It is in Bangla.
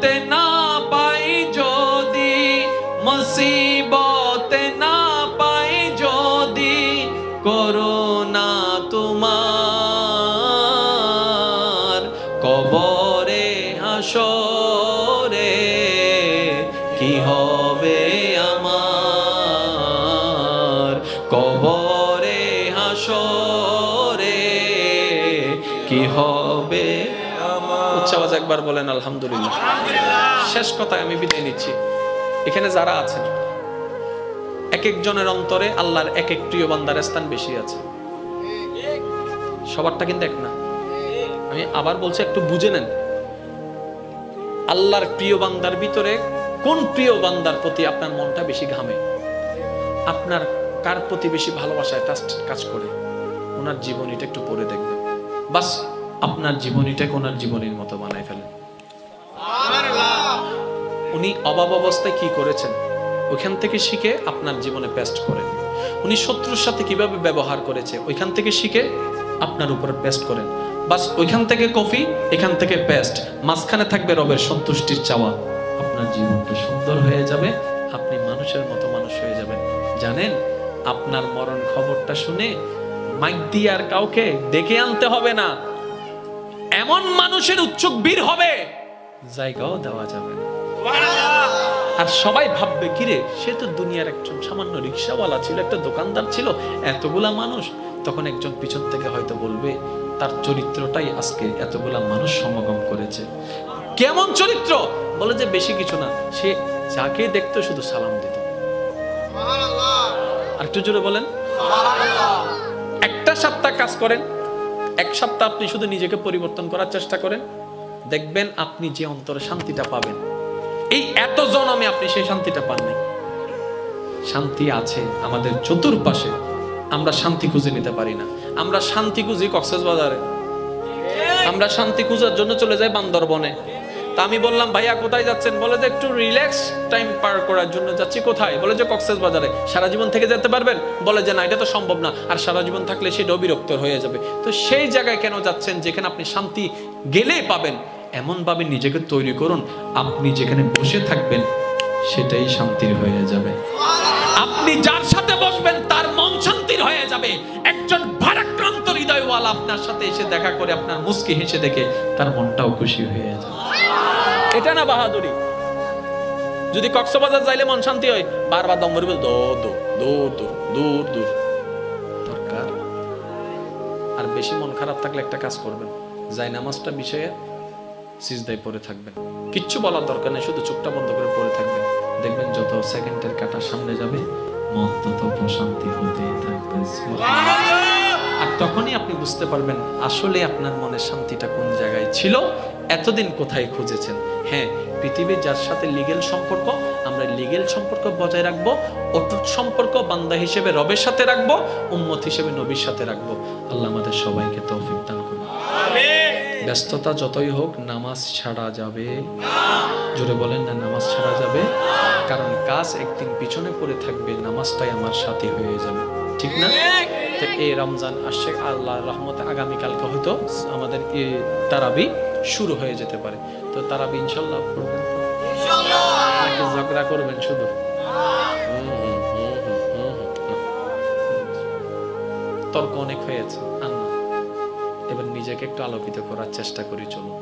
মুসিবতে না পাই যদি, মুসিবতে না পাই যদি, করুণা তোমার কবরে হাসরে কি হবে আমার, কবরে হাসরে কি হবে আমার। উচ্চ আওয়াজে একবার বলেন আলহামদুলিল্লাহ। শেষ কথায় আমি বিদায় নিচ্ছি। এখানে যারা আছেন এক একজনের অন্তরে আল্লাহর এক এক প্রিয় বান্দার স্থান বেশি আছে, সবারটা কিন্তু এক না। আমি আবার বলছি, একটু বুঝে নেন। আল্লাহর প্রিয় বান্দার ভিতরে কোন প্রিয় বান্দার প্রতি আপনার মনটা বেশি ঘামে, আপনার কার প্রতি বেশি ভালোবাসায় কাজ করে, ওনার জীবনীটা একটু পড়ে দেখবেন। বাস আপনার জীবনীটাকে ওনার জীবনীর মতো বানায় ফেলেন। উনি অভাব অবস্থায় কি করেছেন ওইখান থেকে শিখে আপনার জীবনে পেস্ট করেন। উনি শত্রুর সাথে কিভাবে ব্যবহার করেছে ওইখান থেকে শিখে আপনার উপর পেস্ট করেন। বাস ওইখান থেকে কফি, এখান থেকে পেস্ট, মাঝখানে থাকবে রবের সন্তুষ্টির চাওয়া। আপনার জীবনটা সুন্দর হয়ে যাবে, আপনি মানুষের মতো মানুষ হয়ে যাবেন। জানেন, আপনার মরণ খবরটা শুনে মাইক দিয়ে আর কাউকে ডেকে আনতে হবে না, এমন মানুষের উচ্চক বীর হবে জায়গাও দেওয়া যাবে না। আর সবাই ভাববে, কিরে সে তো দুনিয়ার একজন সামান্য রিক্সাওয়ালা ছিল, একটা দোকানদার ছিল, এতগুলা মানুষ। তখন একজন পিছন থেকে হয়তো বলবে, তার চরিত্রটাই আজকে এতগুলা মানুষ সমাগম করেছে। কেমন চরিত্র? বলে যে বেশি কিছু না, সে যাকে দেখতো শুধু সালাম দিত। আর একটু জোরে বলেন। একটা সপ্তাহ কাজ করেন, এক সপ্তাহ আপনি শুধু নিজেকে পরিবর্তন করার চেষ্টা করেন, দেখবেন আপনি যে অন্তরে শান্তিটা পাবেন, এই এত জন্মে আপনি সেই শান্তিটা পাননি। শান্তি আছে আমাদের চতুর্পাশে, আমরা শান্তি খুঁজে নিতে পারি না। আমরা শান্তি খুঁজি কক্সবাজারে, আমরা শান্তি খুঁজার জন্য চলে যাই বান্দরবনে। তা আমি বললাম, ভাইয়া কোথায় যাচ্ছেন? বলে যে একটু রিল্যাক্স টাইম পার করার জন্য যাচ্ছি। কোথায়? বলে যে কক্সবাজারে। সারা জীবন থেকে যেতে পারবেন? বলে যে না, এটা তো সম্ভব না, আর সারা জীবন থাকলে সেটাও বিরক্ত হয়ে যাবে। তো সেই জায়গায় কেন যাচ্ছেন যেখানে আপনি শান্তি গেলেই পাবেন? এমন ভাবে নিজেকে তৈরি করুন, আপনি যেখানে বসে থাকবেন সেটাই শান্তির হয়ে যাবে। আপনি যার সাথে বসবেন তার মন শান্তির হয়ে যাবে। একজন ভারাক্রান্ত হৃদয়ওয়ালা আপনার সাথে এসে দেখা করে আপনার মুস্কি হেসে দেখে তার মনটাও খুশি হয়ে যাবে। এটা না বাহাদুরি? যদি কক্সবাজার যাইলে মন শান্তি হয়, বারবার দম ভরে দূর দূর দূর দূর দূর দূর দরকার। আর বেশি মন খারাপ থাকলে একটা কাজ করবেন, যাই নামাজটা বিষয়ে সিজদায় পড়ে থাকবেন, কিচ্ছু বলার দরকার নেই, শুধু চোখটা বন্ধ করে পড়ে থাকবেন। দেখবেন যত সেকেন্ডের কাটা সামনে যাবে মন তত প্রশান্তি হতে থাকবে। আর তখনই আপনি বুঝতে পারবেন আসলে আপনার মনের শান্তিটা কোন জায়গায় ছিল, এতদিন কোথায় খুঁজেছেন। হ্যাঁ, পৃথিবীর যার সাথে লিগেল সম্পর্ক, আমরা লিগেল সম্পর্ক বজায় রাখবো, অটুট সম্পর্ক বান্দা হিসেবে রবের সাথে রাখবো, উম্মত হিসেবে নবীর সাথে রাখবো। আল্লাহ আমাদের সবাইকে তৌফিক দান করুন। ব্যস্ততা যতই হোক নামাজ ছাড়া যাবে না। জোরে বলেন না, নামাজ ছাড়া যাবে। কারণ কাজ একদিন পিছনে পড়ে থাকবে, নামাজটাই আমার সাথী হয়ে যাবে, ঠিক না? তো এই রমজান আসছে, আল্লাহর রহমতে আগামীকালকে হয়তো আমাদের তারাবি শুরু হয়ে যেতে পারে। তো তারাবি ইনশাল্লাহ পড়বেন তো? নাকি ঝগড়া করবেন শুধু? তর্ক অনেক হয়েছে, এবার নিজেকে একটু আলোকিত করার চেষ্টা করি, চলুন।